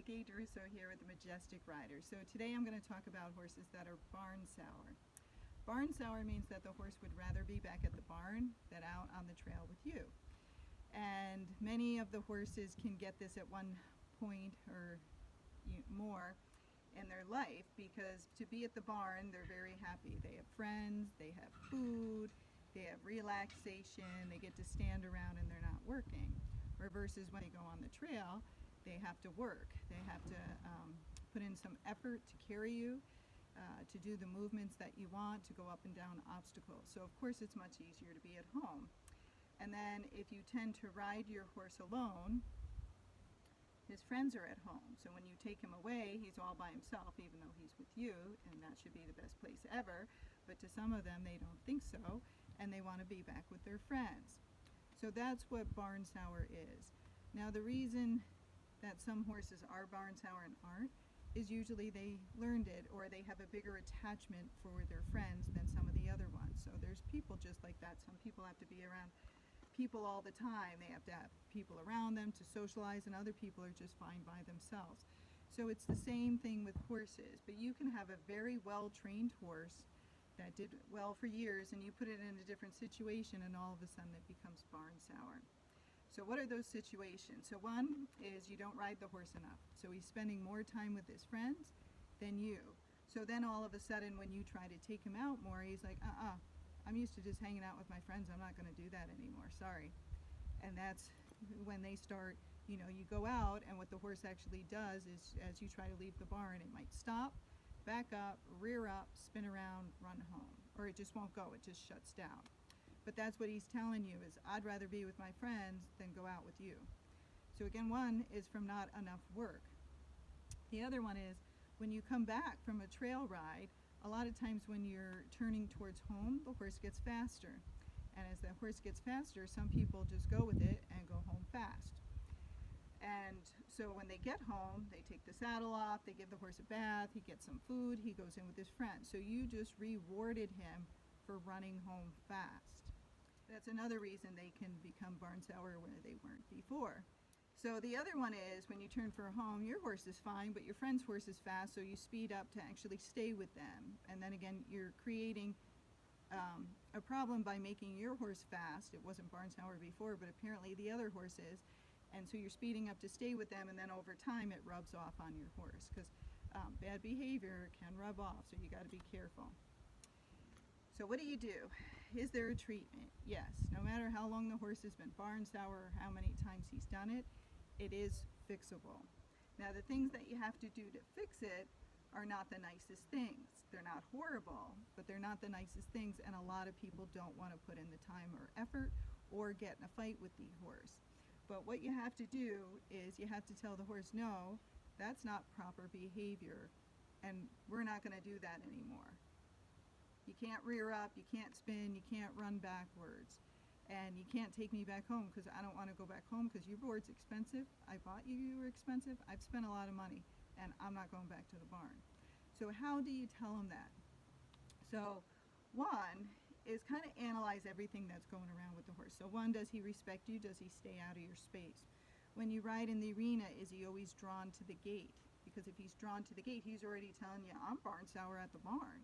Gaye DeRusso here with the Majestic Rider. So today I'm going to talk about horses that are barn sour. Barn sour means that the horse would rather be back at the barn than out on the trail with you. And many of the horses can get this at one point or more in their life, because to be at the barn, they're very happy. They have friends, they have food, they have relaxation, they get to stand around and they're not working. Or versus when they go on the trail, they have to work. They have to put in some effort to carry you, to do the movements that you want, to go up and down obstacles. So of course it's much easier to be at home. And then if you tend to ride your horse alone, his friends are at home. So when you take him away, he's all by himself, even though he's with you, and that should be the best place ever. But to some of them, they don't think so, and they want to be back with their friends. So that's what barn sour is. Now the reason that some horses are barn sour and aren't is usually they learned it, or they have a bigger attachment for their friends than some of the other ones. So there's people just like that. Some people have to be around people all the time. They have to have people around them to socialize, and other people are just fine by themselves. So it's the same thing with horses, but you can have a very well-trained horse that did well for years, and you put it in a different situation, and all of a sudden it becomes barn sour. So what are those situations? So one is you don't ride the horse enough. So he's spending more time with his friends than you. So then all of a sudden when you try to take him out more, he's like, I'm used to just hanging out with my friends. I'm not going to do that anymore. Sorry. And that's when they start, you go out, and what the horse actually does is, as you try to leave the barn, it might stop, back up, rear up, spin around, run home. Or it just won't go. It just shuts down. But that's what he's telling you, is I'd rather be with my friends than go out with you. So again, one is from not enough work. The other one is when you come back from a trail ride, a lot of times when you're turning towards home, the horse gets faster. And as the horse gets faster, some people just go with it and go home fast. And so when they get home, they take the saddle off, they give the horse a bath, he gets some food, he goes in with his friends. So you just rewarded him for running home fast. That's another reason they can become barn sour where they weren't before. So the other one is when you turn for home, your horse is fine, but your friend's horse is fast, so you speed up to actually stay with them. And then again, you're creating a problem by making your horse fast. It wasn't barn sour before, but apparently the other horse is. And so you're speeding up to stay with them, and then over time it rubs off on your horse, because bad behavior can rub off, so you got to be careful. So what do you do? Is there a treatment? Yes. No matter how long the horse has been barn sour or how many times he's done it, it is fixable. Now the things that you have to do to fix it are not the nicest things. They're not horrible, but they're not the nicest things, and a lot of people don't want to put in the time or effort or get in a fight with the horse. But what you have to do is you have to tell the horse, no, that's not proper behavior, and we're not going to do that anymore. You can't rear up, you can't spin, you can't run backwards, and you can't take me back home, because I don't want to go back home because your board's expensive. I bought you, you were expensive. I've spent a lot of money, and I'm not going back to the barn. So how do you tell them that? So one is kind of analyze everything that's going around with the horse. So one, does he respect you? Does he stay out of your space? When you ride in the arena, is he always drawn to the gate? Because if he's drawn to the gate, he's already telling you, I'm barn sour at the barn.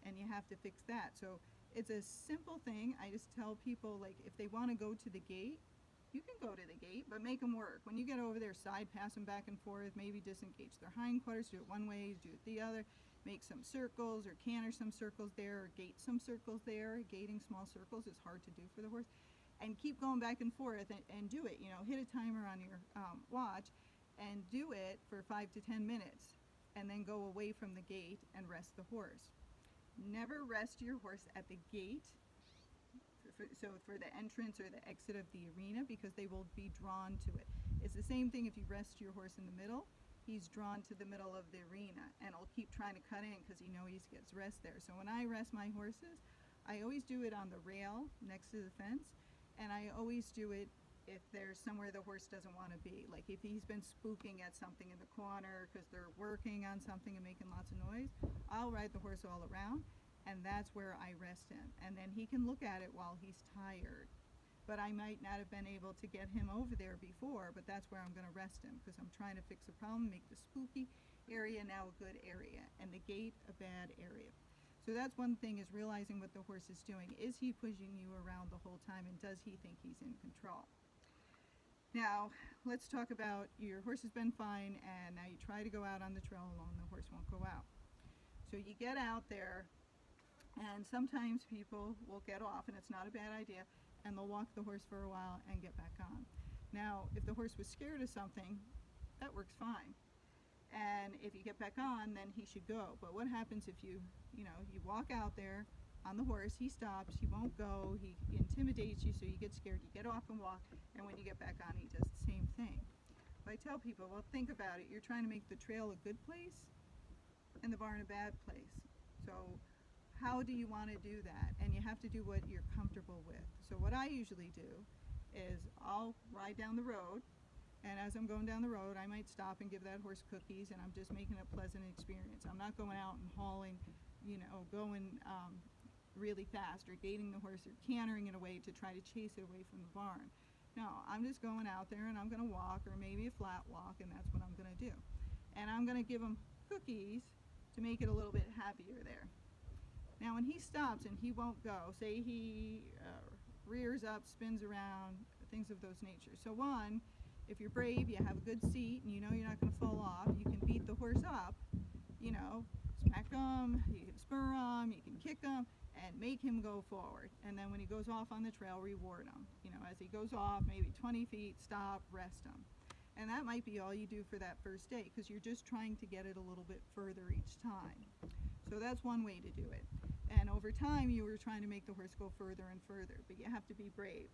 And you have to fix that. So it's a simple thing. I just tell people, like, if they want to go to the gate, you can go to the gate, but make them work. When you get over there, side pass them back and forth, maybe disengage their hindquarters, do it one way, do it the other, make some circles, or canter some circles there, or gate some circles there. Gating small circles is hard to do for the horse. And keep going back and forth and do it. Hit a timer on your watch and do it for 5 to 10 minutes, and then go away from the gate and rest the horse. Never rest your horse at the gate, so for the entrance or the exit of the arena, because they will be drawn to it. It's the same thing if you rest your horse in the middle. He's drawn to the middle of the arena, and he'll keep trying to cut in because he knows he gets rest there. So when I rest my horses, I always do it on the rail next to the fence, and I always do it if there's somewhere the horse doesn't want to be. Like if he's been spooking at something in the corner because they're working on something and making lots of noise, I'll ride the horse all around, and that's where I rest him. And then he can look at it while he's tired. but I might not have been able to get him over there before, but that's where I'm going to rest him, because I'm trying to fix a problem, make the spooky area now a good area, and the gate a bad area. So that's one thing, is realizing what the horse is doing. Is he pushing you around the whole time, and does he think he's in control? Now, let's talk about your horse has been fine, and now you try to go out on the trail alone, the horse won't go out. So you get out there, and sometimes people will get off, and it's not a bad idea, and they'll walk the horse for a while and get back on. Now, if the horse was scared of something, that works fine. And if you get back on, then he should go. But what happens if you walk out there on the horse, he stops, he won't go, he intimidates you, so you get scared, you get off and walk, and when you get back on, he does the same thing. But I tell people, well, think about it. You're trying to make the trail a good place and the barn a bad place. So how do you want to do that? And you have to do what you're comfortable with. So what I usually do is I'll ride down the road, and as I'm going down the road, I might stop and give that horse cookies, and I'm just making a pleasant experience. I'm not going out and hauling, going really fast, or gating the horse, or cantering it away to try to chase it away from the barn. No, I'm just going out there, and I'm going to walk, or maybe a flat walk, and that's what I'm going to do. And I'm going to give him cookies to make it a little bit happier there. Now when he stops and he won't go, say he rears up, spins around, things of those nature. So one, if you're brave, you have a good seat, and you know you're not going to fall off, you can beat the horse up, smack him, you can spur him, you can kick him, and make him go forward. And then when he goes off on the trail, reward him. As he goes off, maybe 20 feet, stop, rest him. And that might be all you do for that first day, because you're just trying to get it a little bit further each time. So that's one way to do it. And over time, you were trying to make the horse go further and further, but you have to be brave.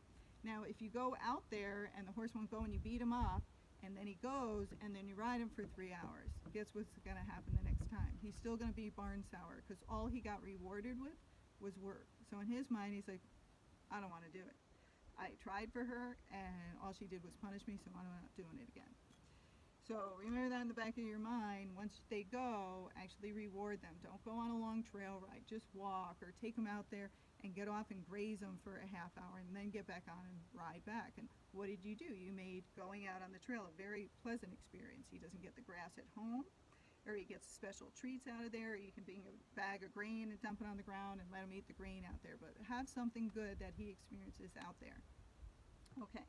Now, if you go out there and the horse won't go and you beat him up, and then he goes, and then you ride him for 3 hours, guess what's going to happen the next time? He's still going to be barn sour, because all he got rewarded with was work. So in his mind, he's like, I don't want to do it. I tried for her, and all she did was punish me, so I'm not doing it again. So remember that in the back of your mind. Once they go, actually reward them. Don't go on a long trail ride. Just walk, or take them out there and get off and graze them for a half hour, and then get back on and ride back. And what did you do? You made going out on the trail a very pleasant experience. He doesn't get the grass at home, or he gets special treats out of there. You can bring a bag of grain and dump it on the ground and let him eat the grain out there, but have something good that he experiences out there. Okay,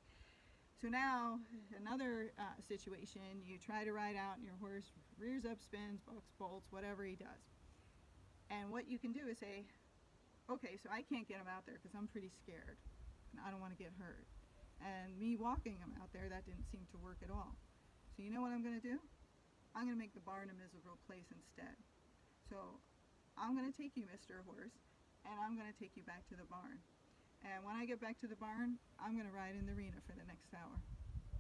so now another situation, you try to ride out and your horse rears up, spins, bucks, bolts, whatever he does. And what you can do is say, okay, so I can't get him out there because I'm pretty scared and I don't want to get hurt. And me walking him out there, that didn't seem to work at all. So you know what I'm going to do? I'm going to make the barn a miserable place instead. So I'm going to take you, Mr. Horse, and I'm going to take you back to the barn. And when I get back to the barn, I'm going to ride in the arena for the next hour.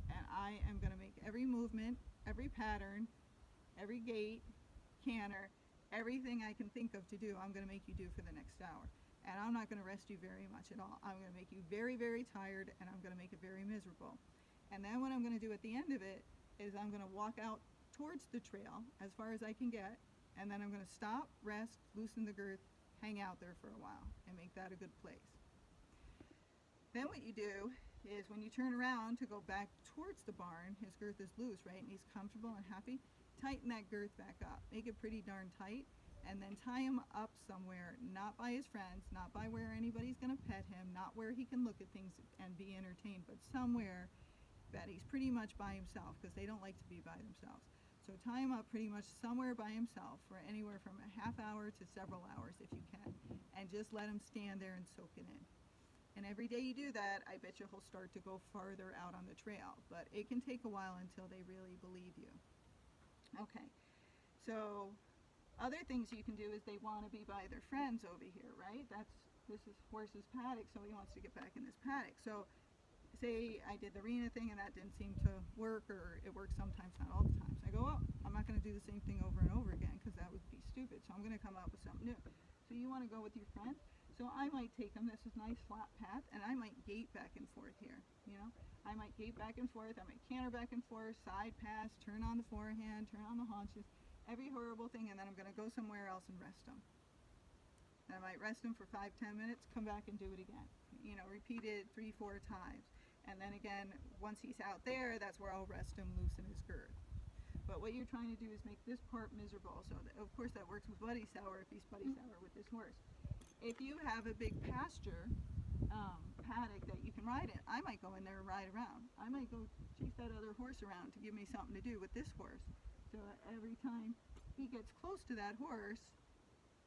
And I am going to make every movement, every pattern, every gait, canter, everything I can think of to do, I'm going to make you do for the next hour. And I'm not going to rest you very much at all. I'm going to make you very, very tired, and I'm going to make it very miserable. And then what I'm going to do at the end of it is I'm going to walk out towards the trail as far as I can get, and then I'm going to stop, rest, loosen the girth, hang out there for a while, and make that a good place. Then what you do is when you turn around to go back towards the barn, his girth is loose, right, and he's comfortable and happy, tighten that girth back up. Make it pretty darn tight, and then tie him up somewhere, not by his friends, not by where anybody's going to pet him, not where he can look at things and be entertained, but somewhere that he's pretty much by himself, because they don't like to be by themselves. So tie him up pretty much somewhere by himself for anywhere from a half hour to several hours if you can, and just let him stand there and soak it in. And every day you do that, I bet you he'll start to go farther out on the trail, but it can take a while until they really believe you. Okay, so other things you can do is they want to be by their friends over here, right? This is horse's paddock, so he wants to get back in this paddock. So say I did the arena thing and that didn't seem to work, or it works sometimes, not all the time. So I go, oh, I'm not going to do the same thing over and over again, because that would be stupid. So I'm going to come up with something new. So you want to go with your friend? So I might take him, this is nice flat path, and I might gate back and forth here, I might gate back and forth, I might canter back and forth, side pass, turn on the forehand, turn on the haunches, every horrible thing, and then I'm going to go somewhere else and rest him. Then I might rest him for 5-10 minutes, come back and do it again. You know, repeat it 3-4 times. And then again, once he's out there, that's where I'll rest him, loosen his girth. But what you're trying to do is make this part miserable. So that, of course that works with buddy sour if he's buddy sour with this horse. If you have a big pasture paddock that you can ride in, I might go in there and ride around. I might go chase that other horse around to give me something to do with this horse. So every time he gets close to that horse,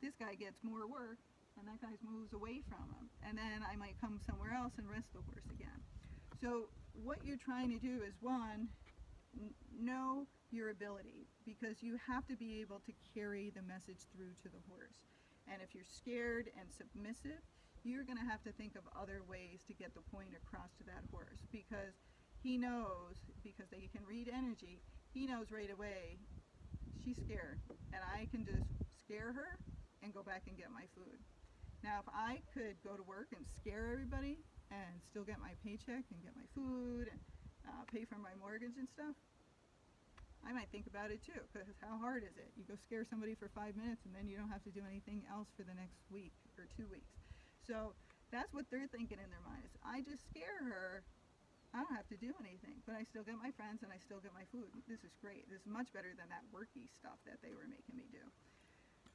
this guy gets more work and that guy moves away from him. And then I might come somewhere else and rest the horse again. So what you're trying to do is, one, know your ability, because you have to be able to carry the message through to the horse. And if you're scared and submissive, you're going to have to think of other ways to get the point across to that horse, because he knows, because they can read energy, he knows right away she's scared, and I can just scare her and go back and get my food. Now if I could go to work and scare everybody and still get my paycheck and get my food and pay for my mortgage and stuff, I might think about it too, because how hard is it? You go scare somebody for 5 minutes and then you don't have to do anything else for the next week or 2 weeks. So that's what they're thinking in their minds. I just scare her, I don't have to do anything, but I still get my friends and I still get my food. This is great. This is much better than that worky stuff that they were making me do.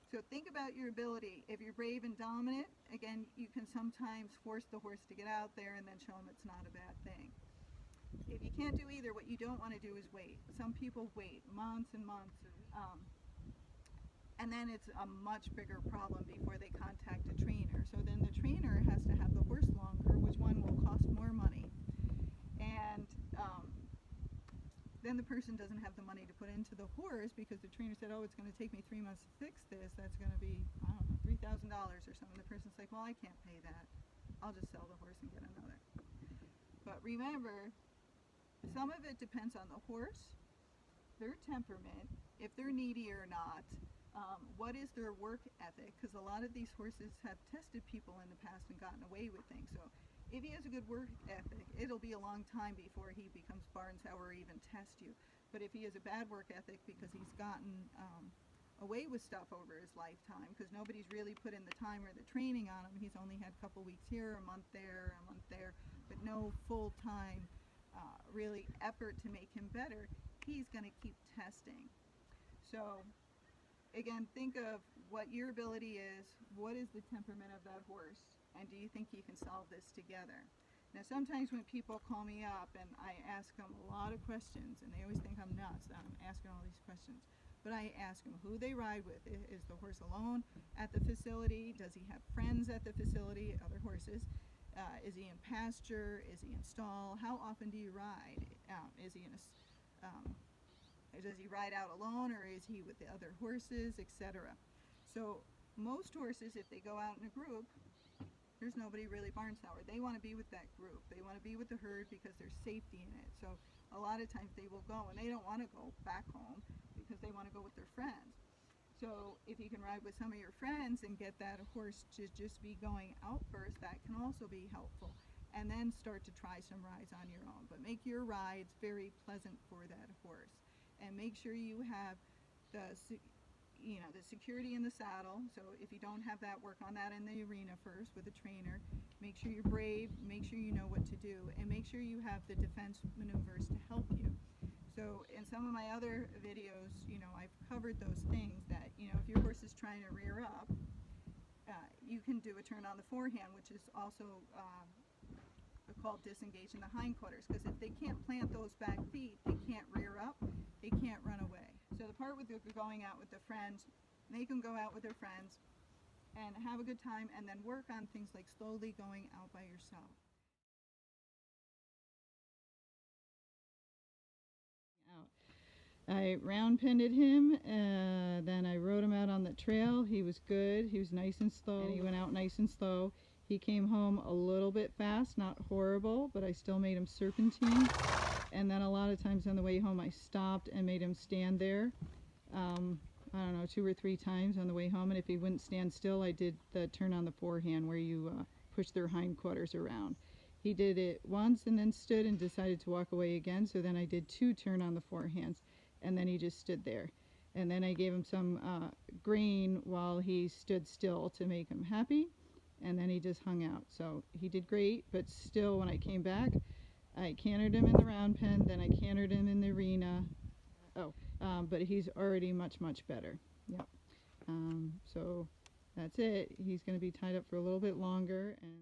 So think about your ability. If you're brave and dominant, again, you can sometimes force the horse to get out there and then show him it's not a bad thing. If you can't do either, what you don't want to do is wait. Some people wait months and months, and then it's a much bigger problem before they contact a trainer. So then the trainer has to have the horse longer, which one will cost more money. And then the person doesn't have the money to put into the horse because the trainer said, oh, it's going to take me 3 months to fix this. That's going to be, I don't know, $3,000 or something. The person's like, well, I can't pay that. I'll just sell the horse and get another. But remember, some of it depends on the horse, their temperament, if they're needy or not, what is their work ethic, because a lot of these horses have tested people in the past and gotten away with things. So if he has a good work ethic, it'll be a long time before he becomes barn sour or even test you. But if he has a bad work ethic because he's gotten away with stuff over his lifetime, because nobody's really put in the time or the training on him, he's only had a couple weeks here, a month there, but no full-time really effort to make him better, he's going to keep testing. So again, think of what your ability is, what is the temperament of that horse, and do you think you can solve this together? Now sometimes when people call me up and I ask them a lot of questions, and they always think I'm nuts that I'm asking all these questions, but I ask them who they ride with. Is the horse alone at the facility? Does he have friends at the facility, other horses? Is he in pasture? Is he in stall? How often do you ride? Is he in a does he ride out alone, or is he with the other horses, etc.? So most horses, if they go out in a group, there's nobody really barn sour. They want to be with that group. They want to be with the herd because there's safety in it. So a lot of times they will go, and they don't want to go back home because they want to go with their friends. So if you can ride with some of your friends and get that horse to just be going out first, that can also be helpful. And then start to try some rides on your own. But make your rides very pleasant for that horse. And make sure you have the security in the saddle. So if you don't have that, work on that in the arena first with a trainer. Make sure you're brave, make sure you know what to do, and make sure you have the defense maneuvers to help you. So in some of my other videos, I've covered those things that, if your horse is trying to rear up, you can do a turn on the forehand, which is also called disengaging the hindquarters, because if they can't plant those back feet, they can't rear up, they can't run away. So the part with going out with their friends, they can go out with their friends and have a good time, and then work on things like slowly going out by yourself. I round pended him, then I rode him out on the trail. He was good, he was nice and slow, and he went out nice and slow. He came home a little bit fast, not horrible, but I still made him serpentine. And then a lot of times on the way home I stopped and made him stand there, I don't know, 2 or 3 times on the way home. And if he wouldn't stand still, I did the turn on the forehand where you push their hindquarters around. He did it once and then stood and decided to walk away again, so then I did 2 turn on the forehands, and then he just stood there. And then I gave him some grain while he stood still to make him happy. And then he just hung out. So he did great, but still when I came back, I cantered him in the round pen, then I cantered him in the arena. But he's already much, much better. Yep. So that's it. He's going to be tied up for a little bit longer. And